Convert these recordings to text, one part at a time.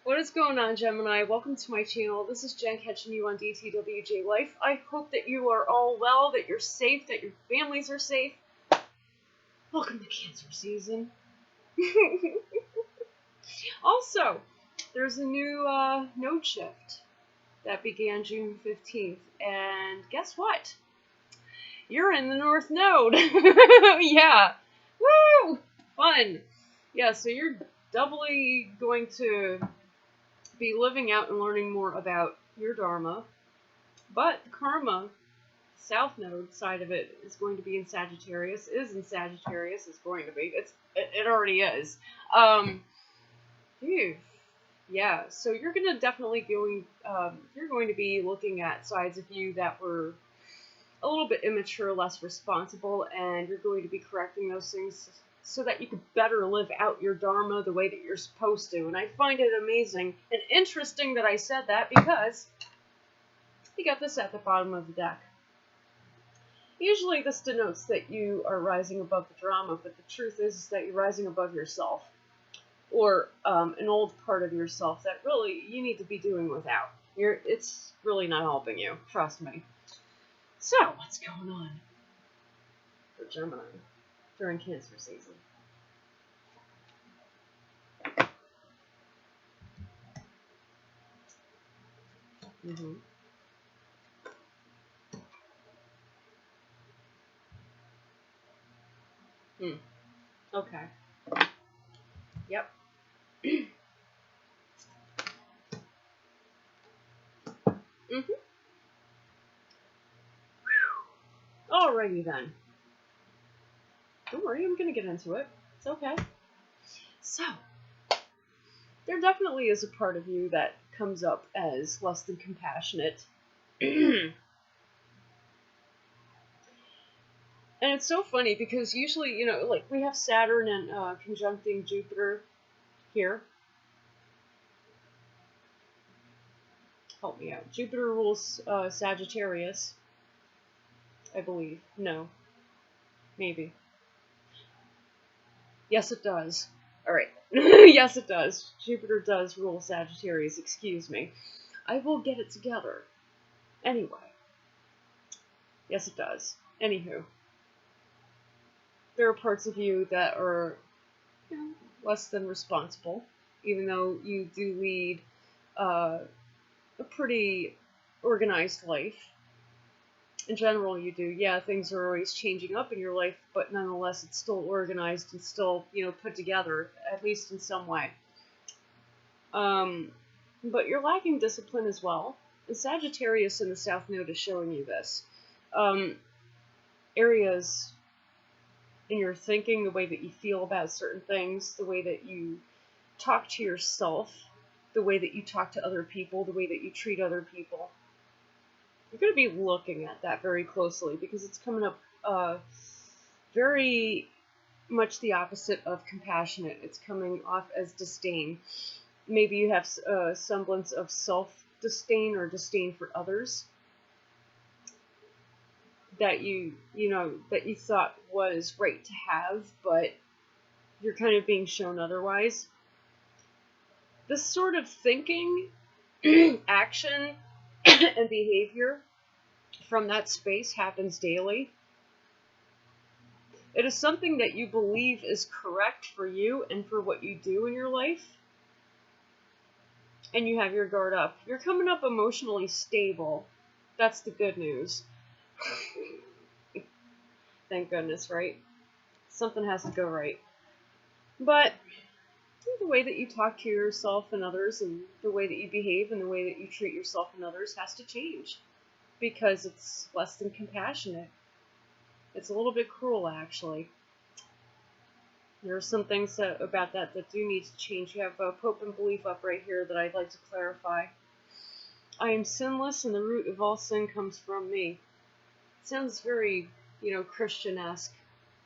What is going on, Gemini? Welcome to my channel. This is Jen catching you on DTWJLife. I hope that you are all well, that you're safe, that your families are safe. Welcome to Cancer season. Also, there's a new node shift that began June 15th, and guess what? You're in the North Node. Yeah. Woo! Fun. Yeah, so you're doubly going to be living out and learning more about your Dharma, but the Karma South Node side of it is going to be in Sagittarius, is going to be, it already is. Yeah, so you're gonna definitely you're going to be looking at sides of you that were a little bit immature, less responsible, and you're going to be correcting those things so that you could better live out your Dharma the way that you're supposed to. And I find it amazing and interesting that I said that because you got this at the bottom of the deck. Usually this denotes that you are rising above the drama, but the truth is that you're rising above yourself, or an old part of yourself that really you need to be doing without. It's really not helping you, trust me. So, what's going on for Gemini during Cancer season? Okay. Yep. Alrighty then. Don't worry, I'm gonna get into it. It's okay. So, there definitely is a part of you that comes up as less than compassionate. And it's so funny because usually, like we have Saturn and conjuncting Jupiter here. Help me out. Jupiter rules Sagittarius, I believe. No. Maybe. Yes, it does. Alright. Yes, it does. Jupiter does rule Sagittarius, excuse me. I will get it together. Anyway. Yes, it does. Anywho. There are parts of you that are less than responsible, even though you do lead a pretty organized life. In general, you do. Yeah, things are always changing up in your life, but nonetheless, it's still organized and still, put together, at least in some way. But you're lacking discipline as well. And Sagittarius in the South Node is showing you this. Areas in your thinking, the way that you feel about certain things, the way that you talk to yourself, the way that you talk to other people, the way that you treat other people. You're going to be looking at that very closely because it's coming up very much the opposite of compassionate. It's coming off as disdain. Maybe you have a semblance of self-disdain or disdain for others that you thought was right to have, but you're kind of being shown otherwise. This sort of thinking, action, and behavior from that space happens daily. It is something that you believe is correct for you and for what you do in your life, and you have your guard up. You're coming up emotionally stable. That's the good news. Thank goodness, right? Something has to go right. But the way that you talk to yourself and others, and the way that you behave and the way that you treat yourself and others has to change, because it's less than compassionate. It's a little bit cruel, actually. There are some things about that do need to change. You have Pope and Belief up right here that I'd like to clarify. I am sinless, and the root of all sin comes from me. It sounds very, Christian-esque,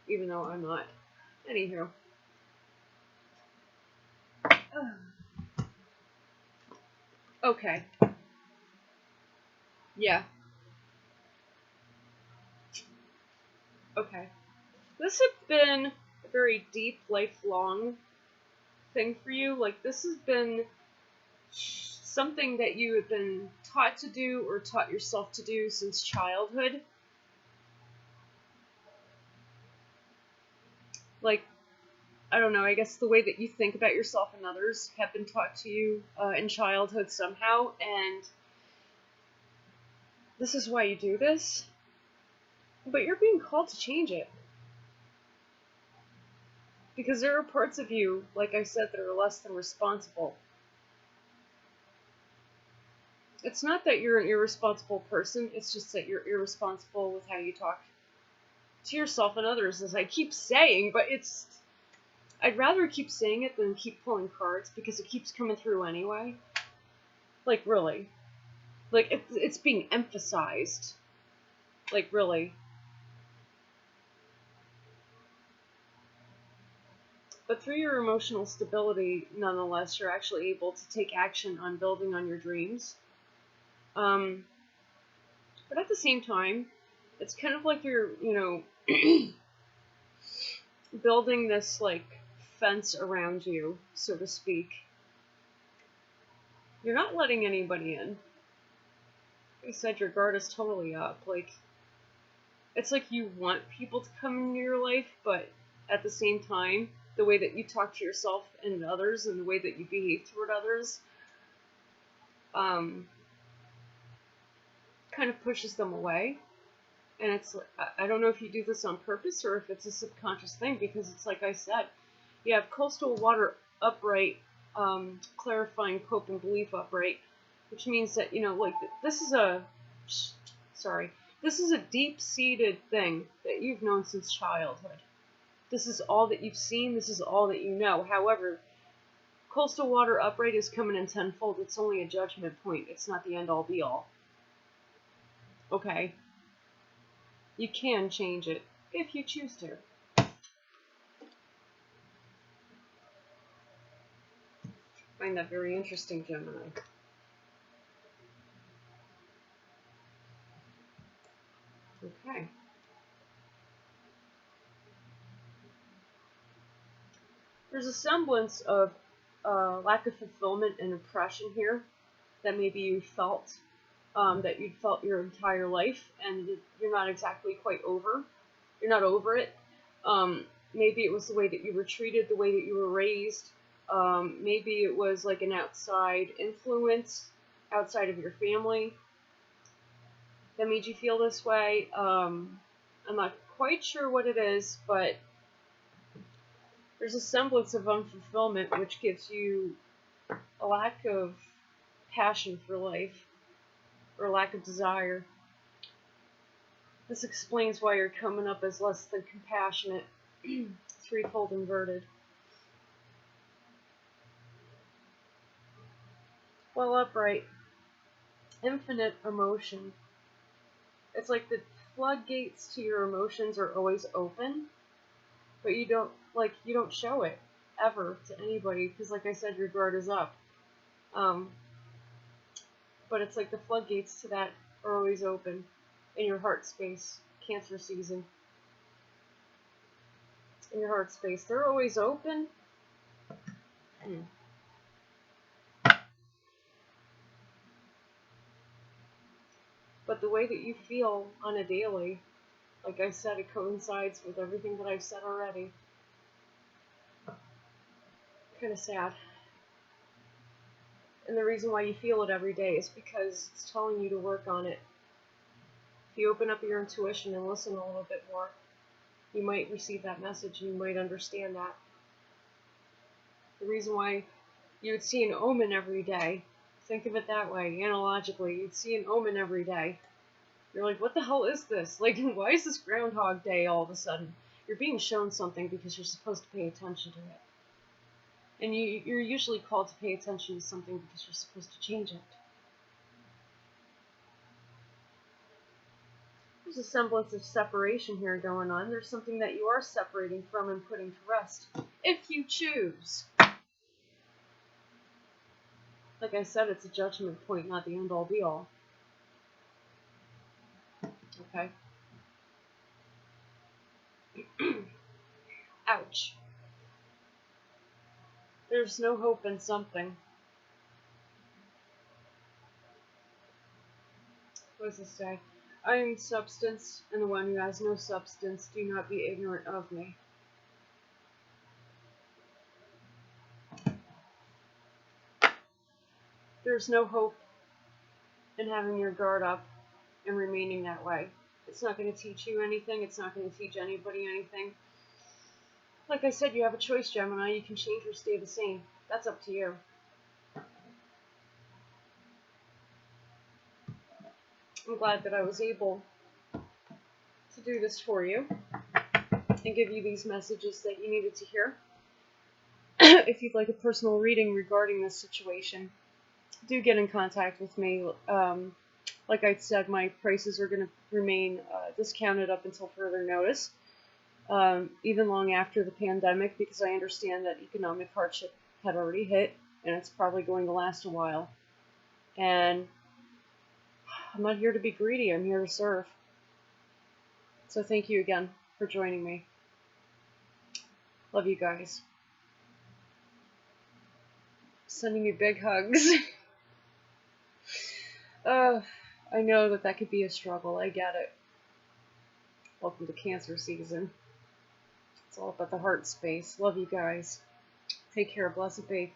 even though I'm not. Anywho. Okay. Yeah. Okay. This has been a very deep, lifelong thing for you. Like, this has been something that you have been taught to do or taught yourself to do since childhood. Like, I don't know, I guess the way that you think about yourself and others have been taught to you in childhood somehow, and this is why you do this, but you're being called to change it. Because there are parts of you, like I said, that are less than responsible. It's not that you're an irresponsible person, it's just that you're irresponsible with how you talk to yourself and others, as I keep saying, but I'd rather keep saying it than keep pulling cards, because it keeps coming through anyway. Like, really. Like, it's being emphasized. Like, really. But through your emotional stability, nonetheless, you're actually able to take action on building on your dreams. But at the same time, it's kind of like you're, building this, like, fence around you, so to speak. You're not letting anybody in. Like I said, your guard is totally up. Like, it's like you want people to come into your life, but at the same time, the way that you talk to yourself and others, and the way that you behave toward others, kind of pushes them away. And it's, I don't know if you do this on purpose or if it's a subconscious thing, because it's like I said, you have coastal water upright, clarifying hope and belief upright, which means that, like, this is a deep-seated thing that you've known since childhood. This is all that you've seen, this is all that you know. However, coastal water upright is coming in tenfold. It's only a judgment point. It's not the end-all be-all. Okay? You can change it if you choose to. I find that very interesting, Gemini. Okay. There's a semblance of lack of fulfillment and oppression here that maybe you felt, that you'd felt your entire life, and you're not exactly quite over. You're not over it. Maybe it was the way that you were treated, the way that you were raised. Maybe it was like an outside influence, outside of your family, that made you feel this way. I'm not quite sure what it is, but there's a semblance of unfulfillment, which gives you a lack of passion for life, or lack of desire. This explains why you're coming up as less than compassionate, threefold inverted. Well, upright, infinite emotion. It's like the floodgates to your emotions are always open, but you don't show it ever to anybody, because like I said, your guard is up. But it's like the floodgates to that are always open in your heart space. Cancer season. In your heart space, they're always open. But the way that you feel on a daily, like I said, it coincides with everything that I've said already. Kind of sad. And the reason why you feel it every day is because it's telling you to work on it. If you open up your intuition and listen a little bit more, you might receive that message and you might understand that. The reason why you would see an omen every day, think of it that way, analogically, you'd see an omen every day. You're like, what the hell is this? Like, why is this Groundhog Day all of a sudden? You're being shown something because you're supposed to pay attention to it. And you're usually called to pay attention to something because you're supposed to change it. There's a semblance of separation here going on. There's something that you are separating from and putting to rest, if you choose. Like I said, it's a judgment point, not the end-all be-all. Okay? Ouch. There's no hope in something. What does this say? I am substance, and the one who has no substance. Do not be ignorant of me. There's no hope in having your guard up and remaining that way. It's not going to teach you anything. It's not going to teach anybody anything. Like I said, you have a choice, Gemini. You can change or stay the same. That's up to you. I'm glad that I was able to do this for you and give you these messages that you needed to hear. If you'd like a personal reading regarding this situation, do get in contact with me. Like I said, my prices are going to remain discounted up until further notice, even long after the pandemic, because I understand that economic hardship had already hit, and it's probably going to last a while. And I'm not here to be greedy. I'm here to serve. So thank you again for joining me. Love you guys. Sending you big hugs. I know that could be a struggle. I get it. Welcome to Cancer season. It's all about the heart space. Love you guys. Take care. Blessed be.